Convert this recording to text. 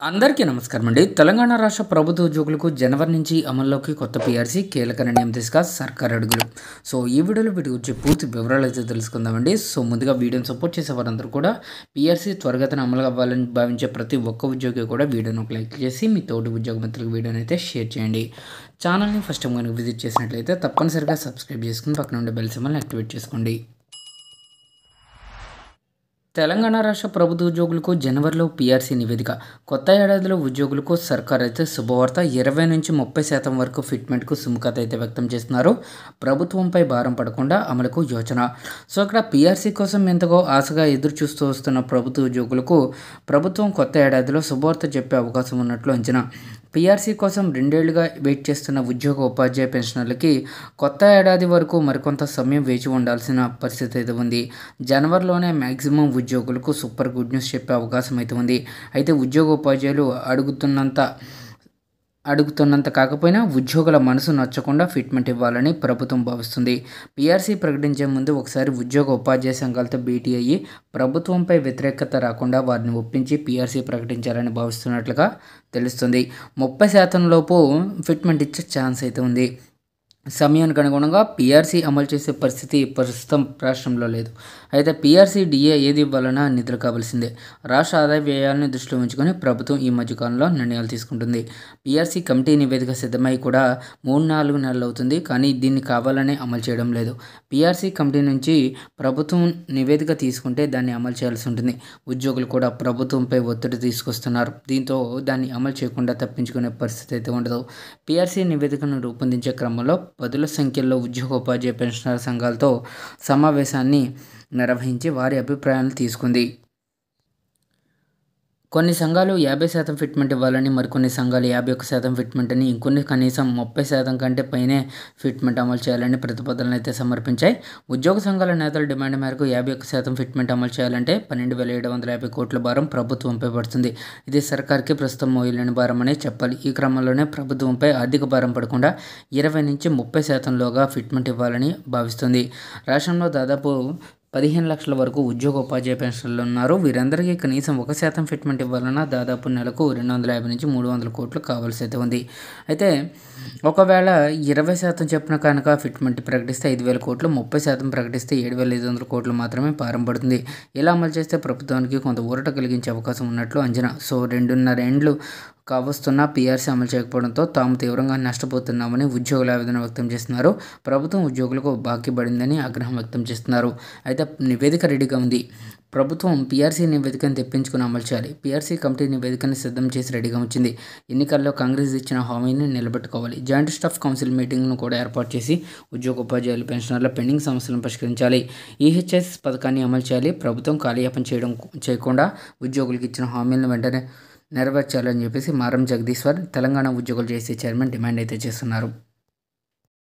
అందరికీ నమస్కారం అండి. తెలంగాణ రాష్ట్ర ప్రభుత్వ ఉద్యోగులకు జనవరి నుంచి అమల్లోకి కొత్త పీఆర్సీ కీలక నిర్ణయం దిశగా సర్కార్ అడుగులు. సో ఈ వీడియోలో వీటి గురించి పూర్తి వివరాలు అయితే తెలుసుకుందామండి. సో ముందుగా వీడియోని సపోర్ట్ చేసే వారందరూ కూడా పీఆర్సీ త్వరగతిన అమలు అవ్వాలని భావించే ప్రతి ఒక్క ఉద్యోగి కూడా వీడియోను ఒక లైక్ చేసి మీ తోటి ఉద్యోగ మిత్రులకు వీడియోని అయితే షేర్ చేయండి. ఛానల్ని ఫస్ట్ టైం కనుక విజిట్ చేసినట్లయితే తప్పనిసరిగా సబ్స్క్రైబ్ చేసుకుని పక్కన ఉండే బెల్ సింబల్ని యాక్టివేట్ చేసుకోండి. తెలంగాణ రాష్ట్ర ప్రభుత్వ ఉద్యోగులకు జనవరిలో పీఆర్సీ నివేదిక. కొత్త ఏడాదిలో ఉద్యోగులకు సర్కార్ అయితే శుభవార్త. 20 నుంచి 30% వరకు ఫిట్మెంట్కు సుముఖత అయితే వ్యక్తం చేస్తున్నారు. ప్రభుత్వంపై భారం పడకుండా అమలుకు యోచన. సో ఇక్కడ పీఆర్సీ కోసం ఎంతగా ఆశగా ఎదురు చూస్తూ వస్తున్న ప్రభుత్వ ఉద్యోగులకు ప్రభుత్వం కొత్త ఏడాదిలో శుభవార్త చెప్పే అవకాశం ఉన్నట్లు అంచనా. పీఆర్సీ కోసం 2 ఏళ్లుగా వెయిట్ చేస్తున్న ఉద్యోగ ఉపాధ్యాయ పెన్షనర్లకి కొత్త ఏడాది వరకు మరికొంత సమయం వేచి ఉండాల్సిన పరిస్థితి అయితే ఉంది. జనవరిలోనే మ్యాక్సిమం ఉద్యోగులకు సూపర్ గుడ్ న్యూస్ చెప్పే అవకాశం అయితే ఉంది. అయితే ఉద్యోగ ఉపాధ్యాయులు అడుగుతున్నంత కాకపోయినా ఉద్యోగుల మనసు నచ్చకుండా ఫిట్మెంట్ ఇవ్వాలని ప్రభుత్వం భావిస్తుంది. పీఆర్సీ ప్రకటించే ముందు ఒకసారి ఉద్యోగ ఉపాధ్యాయ సంఘాలతో భేటీ అయ్యి ప్రభుత్వంపై వ్యతిరేకత రాకుండా వారిని ఒప్పించి పీఆర్సీ ప్రకటించాలని భావిస్తున్నట్లుగా తెలుస్తుంది. 30% లోపు ఫిట్మెంట్ ఇచ్చే ఛాన్స్ అయితే ఉంది. సమయానికి అనుగుణంగా పీఆర్సీ అమలు చేసే పరిస్థితి ప్రస్తుతం రాష్ట్రంలో లేదు. అయితే పీఆర్సీ డిఏ ఏది ఇవ్వాలన్నా నిధులు కావాల్సిందే. రాష్ట్ర ఆదాయ వ్యయాలను దృష్టిలో ఉంచుకొని ప్రభుత్వం ఈ మధ్యకాలంలో నిర్ణయాలు తీసుకుంటుంది. పీఆర్సీ కమిటీ నివేదిక సిద్ధమై కూడా 3-4 నెలలు అవుతుంది. కానీ దీన్ని కావాలనే అమలు చేయడం లేదు. పీఆర్సీ కమిటీ నుంచి ప్రభుత్వం నివేదిక తీసుకుంటే దాన్ని అమలు చేయాల్సి ఉంటుంది. ఉద్యోగులు కూడా ప్రభుత్వంపై ఒత్తిడి తీసుకొస్తున్నారు. దీంతో దాన్ని అమలు చేయకుండా తప్పించుకునే పరిస్థితి అయితే ఉండదు. పీఆర్సీ నివేదికను రూపొందించే క్రమంలో పదుల సంఖ్యలో ఉద్యోగ ఉపాధ్యాయ పెన్షనర్ సంఘాలతో సమావేశాన్ని నిర్వహించి వారి అభిప్రాయాలను తీసుకుంది. కొన్ని సంఘాలు 50% ఫిట్మెంట్ ఇవ్వాలని, మరికొన్ని సంఘాలు 51% ఫిట్మెంట్ అని, ఇంకొన్ని కనీసం 30% కంటే పైనే ఫిట్మెంట్ అమలు చేయాలని ప్రతిపాదనలు అయితే సమర్పించాయి. ఉద్యోగ సంఘాల నేతల డిమాండ్ మేరకు 51% ఫిట్మెంట్ అమలు చేయాలంటే 12,750 కోట్ల భారం ప్రభుత్వంపై పడుతుంది. ఇది సర్కార్కి ప్రస్తుతం మోయలేని భారం అనే చెప్పాలి. ఈ క్రమంలోనే ప్రభుత్వంపై ఆర్థిక భారం పడకుండా 20 నుంచి 30%లోగా ఫిట్మెంట్ ఇవ్వాలని భావిస్తుంది. రాష్ట్రంలో దాదాపు 15 లక్షల వరకు ఉద్యోగ ఉపాధ్యాయ పెన్షన్లు ఉన్నారు. వీరందరికీ కనీసం 1% ఫిట్మెంట్ ఇవ్వాలన్నా దాదాపు నెలకు 250 నుంచి 300 కోట్లు కావాల్సి అయితే ఉంది. అయితే ఒకవేళ 20% చొప్పున కనుక ఫిట్మెంట్ ప్రకటిస్తే 5,000 కోట్లు, 30% ప్రకటిస్తే 7,500 కోట్లు మాత్రమే భారం పడుతుంది. ఇలా అమలు చేస్తే ప్రభుత్వానికి కొంత ఊరట కలిగించే అవకాశం ఉన్నట్లు అంచనా. సో 2.5 ఏండ్లు కావస్తున్న పీఆర్సీ అమలు చేయకపోవడంతో తాము తీవ్రంగా నష్టపోతున్నామని ఉద్యోగులు ఆవేదన వ్యక్తం చేస్తున్నారు. ప్రభుత్వం ఉద్యోగులకు బాకీ పడిందని ఆగ్రహం వ్యక్తం చేస్తున్నారు. అయితే నివేదిక రెడీగా ఉంది. ప్రభుత్వం పీఆర్సీ నివేదికను తెప్పించుకుని అమలు చేయాలి. పీఆర్సీ కమిటీ నివేదికను సిద్ధం చేసి రెడీగా ఉంచింది. ఎన్నికల్లో కాంగ్రెస్ ఇచ్చిన హామీని నిలబెట్టుకోవాలి. జాయింట్ స్టాఫ్ కౌన్సిల్ మీటింగ్ను కూడా ఏర్పాటు చేసి ఉద్యోగ ఉపాధ్యాయులు పెన్షనర్ల పెండింగ్ సమస్యలను పరిష్కరించాలి. ఈహెచ్ఎస్ పథకాన్ని అమలు చేయాలి. ప్రభుత్వం కాలయాపన చేయకుండా ఉద్యోగులకు ఇచ్చిన హామీలను వెంటనే నెరవేర్చాలని చెప్పేసి మారం జగదీశ్వర్, తెలంగాణ ఉద్యోగులు జేఏసీ చైర్మన్ డిమాండ్ అయితే చేస్తున్నారు.